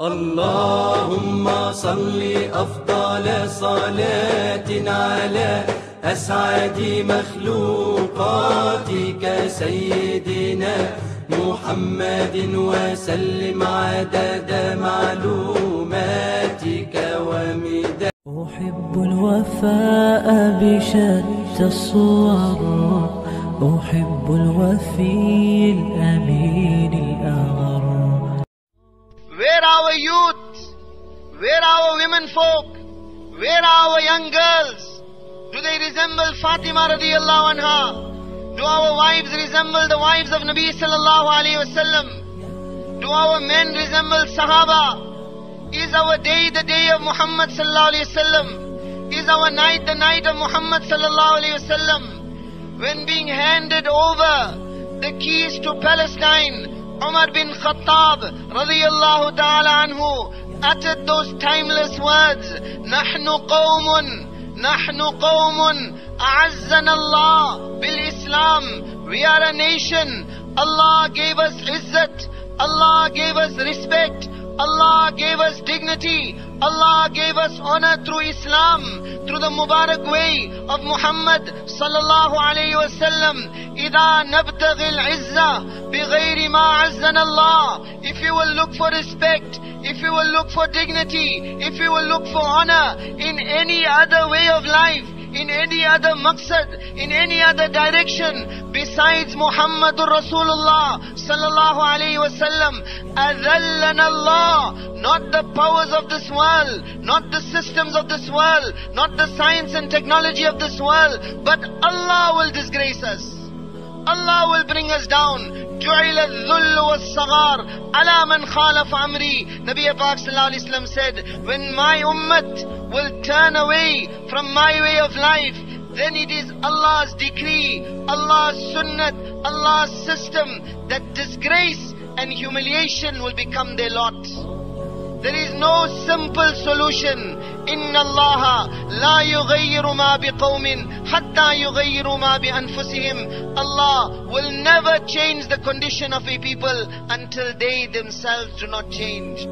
اللهم صل أفضل صلاة على أسعد مخلوقاتك سيدنا محمد وسلم عدد معلوماتك ومداد. أحب الوفاء بشتى الصور، أحب الوفي الأمين الأغر. Where are our youth? Where are our women folk? Where are our young girls? Do they resemble Fatima radiallahu anha? Do our wives resemble the wives of Nabi sallallahu alayhi wasallam? Do our men resemble Sahaba? Is our day the day of Muhammad sallallahu alayhi wasallam? Is our night the night of Muhammad sallallahu alayhi wasallam? When being handed over the keys to Palestine, Umar bin Khattab radiyallahu ta'ala anhu uttered those timeless words, Nahnu qawmun, a'azzana Allah bil Islam. We are a nation. Allah gave us izzat. Allah gave us respect. Allah gave us dignity. Allah gave us honor through Islam, through the Mubarak way of Muhammad sallallahu alayhi wa sallam. إِذَا نَبْتَغِي الْعِزَّةِ بِغَيْرِ مَا عَزَّنَا اللَّهِ. If you will look for respect, if you will look for dignity, if you will look for honor in any other way of life, in any other maqsad, in any other direction besides Muhammadur Rasulullah sallallahu alayhi wa sallam, أَذَلَّنَا اللَّهِ. Not the powers of this world, not the systems of this world, not the science and technology of this world, but Allah will disgrace us. Allah will bring us down. جُعِلَ الذُّلُّ وَالصَّغَارُ عَلَى مَنْ خَالَفَ عَمْرِي. Nabi Pak sallallahu alayhi wa sallam said, when my ummah will turn away from my way of life, then it is Allah's decree, Allah's sunnat, Allah's system that disgrace and humiliation will become their lot. There is no simple solution. Inna Allah la yughayyiru ma biqawmin hatta yughayyiru ma bi anfusihim. Allah will never change the condition of a people until they themselves do not change.